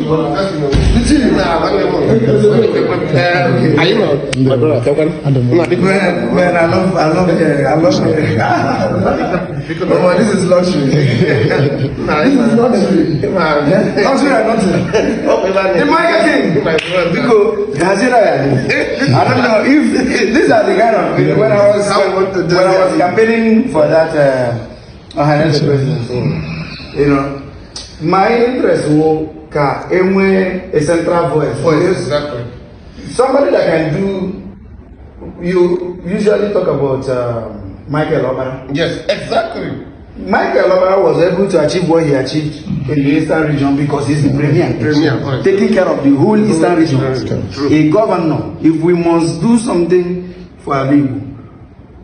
my brother, man, I love because this is luxury. This is luxury. Luxury or nothing. The MIGA king. Because I don't know if these are the kind of when I was campaigning for that presidency. You know, my interest was a central voice. Exactly. Somebody that can do. You usually talk about Michael Obara. Yes, exactly. Michael Obara was able to achieve what he achieved in the Eastern region because he's the premier, taking care of the whole Eastern region. A governor, if we must do something for Igbo,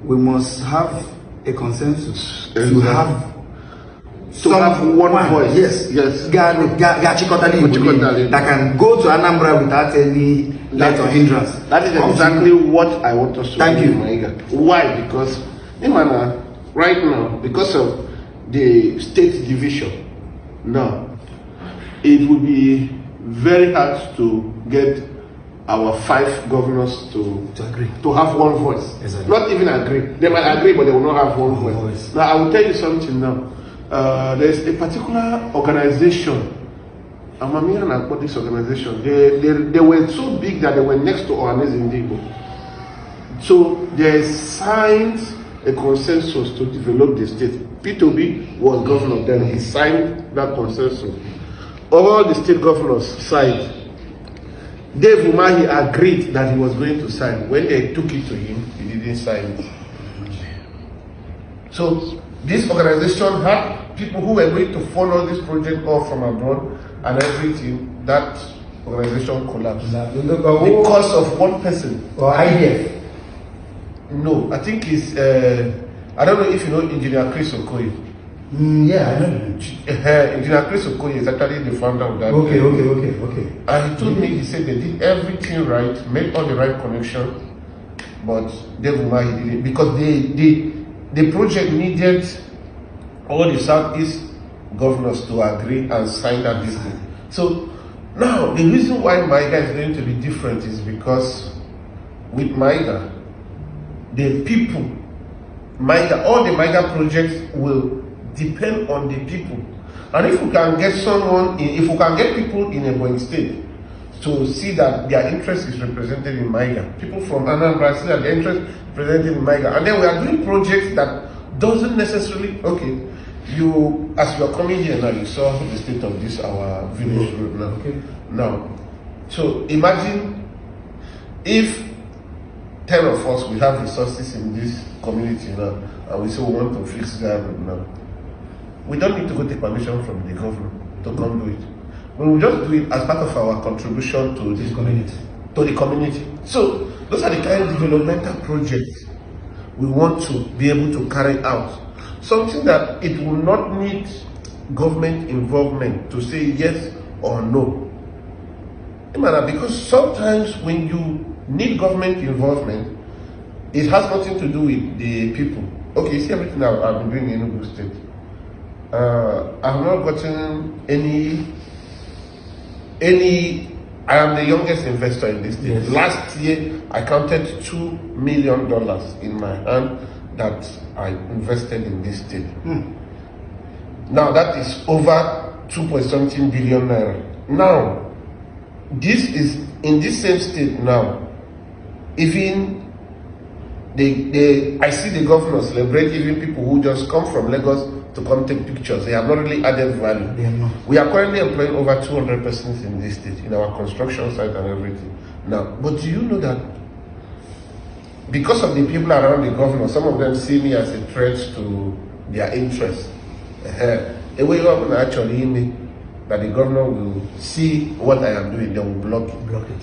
we must have a consensus to have one voice. Yes. That can go to Anambra without any let or hindrance. That is exactly what I want us to do. Thank you. Why? Because right now, because of the state division, now it will be very hard to get our 5 governors to agree, to have one voice. Exactly. Not even agree. They might agree, but they will not have one voice. Now I will tell you something now. There's a particular organization. Amamiya about this organization. They were so big that they were next to Ohanes in Igbo. So they signed a consensus to develop the state. P2B was governor then. He signed that consensus. All the state governors signed. Dave Umahi agreed that he was going to sign. When they took it to him, he didn't sign it. So this organization had people who were going to follow this project off from abroad and everything. That organization collapsed because of one person. Or IDF? No, I think it's I don't know if you know Engineer Chris Okoye. Yeah, I know. Engineer Chris Okoye is actually the founder of that. Okay. And he told me, he said they did everything right, made all the right connection, but Dave Umahi didn't, because the project needed all the Southeast governors to agree and sign that thing. So now the reason why MIGA is going to be different is because with MIGA, the people, all the MIGA projects will depend on the people. And if we can get if we can get people in a Ebonyi state to see that their interest is represented in MIGA, people from Anambra see that their interest is represented in MIGA, and then we are doing projects that doesn't necessarily, as you are coming here now, you saw the state of this our village road now. Now, so imagine if 10 of us, we have resources in this community now, and we say we want to fix that road now. We don't need to go take permission from the government to come do it. We will just do it as part of our contribution to this community. To the community. So those are the kind of developmental projects we want to be able to carry out. Something that it will not need government involvement to say yes or no. Because sometimes when you need government involvement, it has nothing to do with the people. Okay, you see everything I've been doing in Enugu State. I have not gotten any. I am the youngest investor in this state. Yes. Last year, I counted $2 million in my hand that I invested in this state. Now that is over 2.something billion naira. Now, this is in this same state now. Even I see the governor celebrate even people who just come from Lagos to come take pictures. They have not really added value. We are currently employing over 200 persons in this state, in our construction site and everything. Now, but do you know that because of the people around the governor, some of them see me as a threat to their interests. A way of actually that the governor will see what I am doing, they will block it.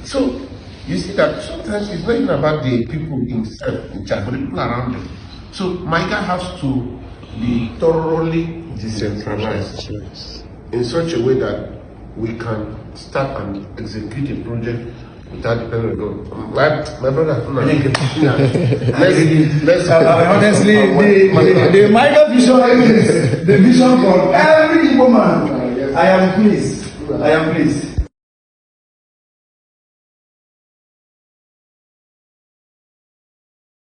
So you see that sometimes it's not even about the people in charge, but the people around them. So MIGA has to be thoroughly decentralized in such a way that we can start and execute a project without depending on my brother. Honestly, the MIGA vision is the vision for every Igbo man. I am pleased. I am pleased.